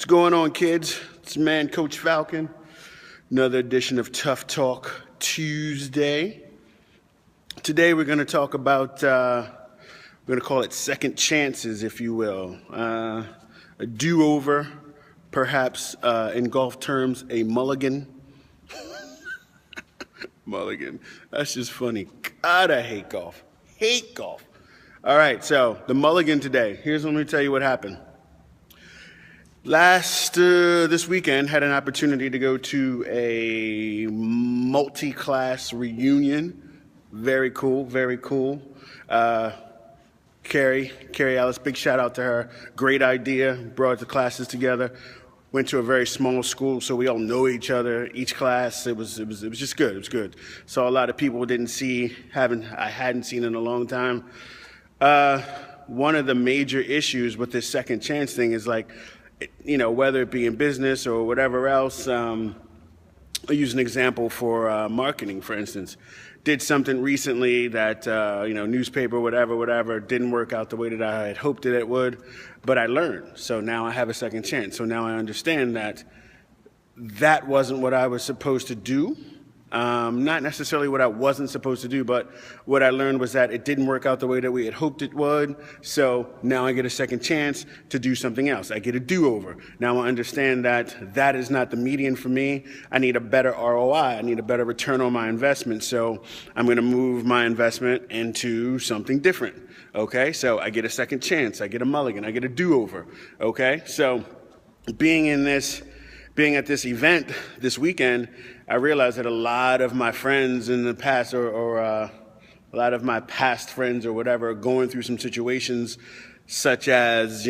What's going on, kids? It's man, Coach Falcon. Another edition of Tough Talk Tuesday. Today we're going to talk about, we're going to call it second chances, if you will. A do-over, perhaps in golf terms, a mulligan. Mulligan. That's just funny. God, I hate golf. Hate golf. All right, so the mulligan today. Let me tell you what happened. This weekend, had an opportunity to go to a multi-class reunion. Very cool, very cool. Carrie Ellis, big shout out to her. Great idea, brought the classes together. Went to a very small school, so we all know each other. Each class, it was just good. It was good. Saw a lot of people I hadn't seen in a long time. One of the major issues with this second chance thing is whether it be in business or whatever else. I'll use an example for marketing, for instance. Did something recently that, newspaper, whatever, didn't work out the way that I had hoped that it would, but I learned. So now I have a second chance. So now I understand that wasn't what I was supposed to do. Not necessarily what I wasn't supposed to do, but what I learned was that it didn't work out the way that we had hoped it would. So now I get a second chance to do something else. I get a do-over. Now I understand that is not the median for me. I need a better ROI. I need a better return on my investment. So I'm going to move my investment into something different. Okay. So I get a second chance. I get a mulligan. I get a do-over. Okay. So being at this event this weekend, I realized that a lot of my friends in the past or a lot of my past friends or whatever are going through some situations such as,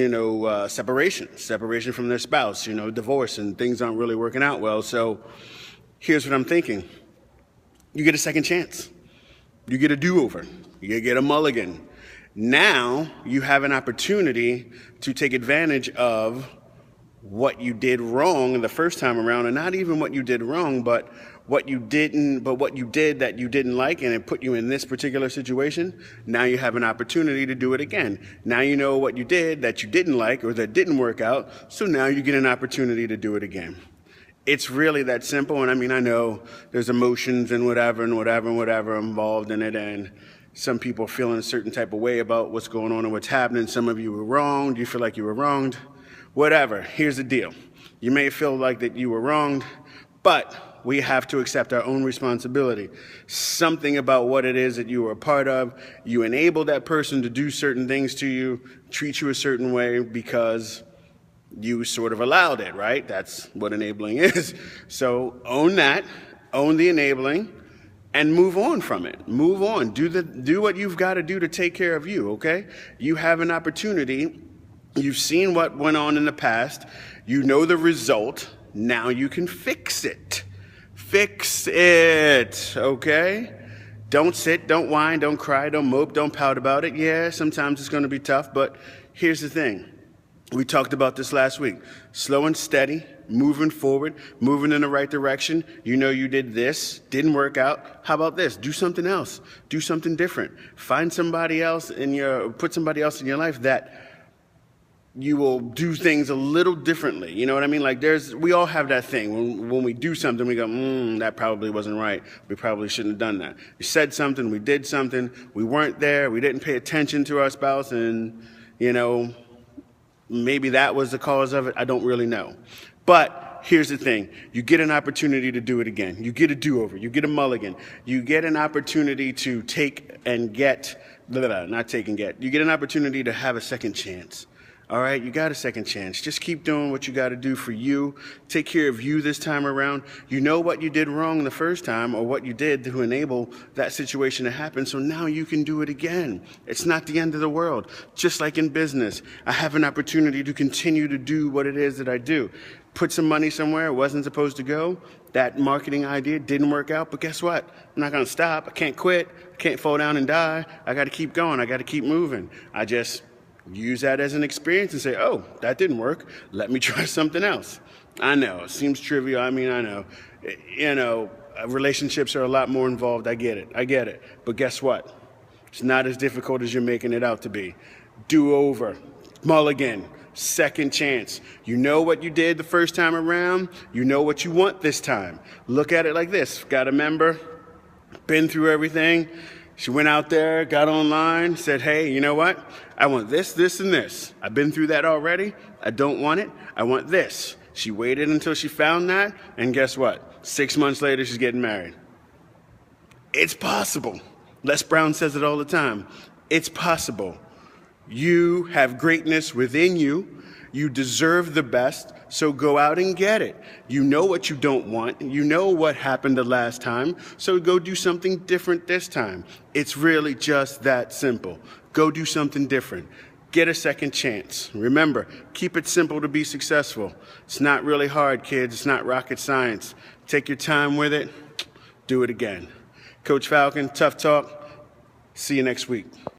separation from their spouse, divorce, and things aren't really working out well. So here's what I'm thinking. You get a second chance. You get a do-over. You get a mulligan. Now you have an opportunity to take advantage of what you did wrong the first time around, and not even what you did wrong, but what you did that you didn't like, and it put you in this particular situation. Now you have an opportunity to do it again. Now you know what you did that you didn't like or that didn't work out, so now you get an opportunity to do it again. It's really that simple, and I know there's emotions and whatever involved in it, and some people are feeling a certain type of way about what's going on and what's happening. Some of you were wronged. You feel like you were wronged. Whatever, here's the deal. You may feel like that you were wronged, but we have to accept our own responsibility. Something about what it is that you were a part of, you enable that person to do certain things to you, treat you a certain way because you sort of allowed it, right? That's what enabling is. So own that, own the enabling, and move on from it. Move on. Do what you've got to do to take care of you, okay? You have an opportunity. You've seen what went on in the past. You know the result. Now you can fix it. Fix it, okay? Don't sit, don't whine, don't cry, don't mope, don't pout about it. Yeah, sometimes it's going to be tough, but here's the thing. We talked about this last week. Slow and steady, moving forward, moving in the right direction. You know you did this, didn't work out. How about this? Do something else. Do something different. Find somebody else put somebody else in your life that you will do things a little differently. You know what I mean? We all have that thing. When we do something, we go, that probably wasn't right. We probably shouldn't have done that. We said something, we did something, we weren't there, we didn't pay attention to our spouse, and, maybe that was the cause of it. I don't really know. But here's the thing. You get an opportunity to do it again. You get a do-over. You get a mulligan. You get an opportunity to take and get, not take and get. You get an opportunity to have a second chance. All right, you got a second chance. Just keep doing what you got to do for you. Take care of you this time around. You know what you did wrong the first time or what you did to enable that situation to happen, so now you can do it again. It's not the end of the world. Just like in business, I have an opportunity to continue to do what it is that I do. Put some money somewhere it wasn't supposed to go. That marketing idea didn't work out, but guess what? I'm not going to stop. I can't quit. I can't fall down and die. I got to keep going. I got to keep moving. I just use that as an experience and say, oh, that didn't work. Let me try something else. I know, it seems trivial. I know. Relationships are a lot more involved. I get it. But guess what? It's not as difficult as you're making it out to be. Do over. Mulligan. Second chance. You know what you did the first time around. You know what you want this time. Look at it like this. Got a member, been through everything. She went out there, got online, said, hey, you know what? I want this, this, and this. I've been through that already. I don't want it. I want this. She waited until she found that, and guess what? 6 months later, she's getting married. It's possible. Les Brown says it all the time. It's possible. You have greatness within you. You deserve the best, so go out and get it. You know what you don't want. You know what happened the last time, so go do something different this time. It's really just that simple. Go do something different. Get a second chance. Remember, keep it simple to be successful. It's not really hard, kids. It's not rocket science. Take your time with it. Do it again. Coach Falcon, Tough Talk. See you next week.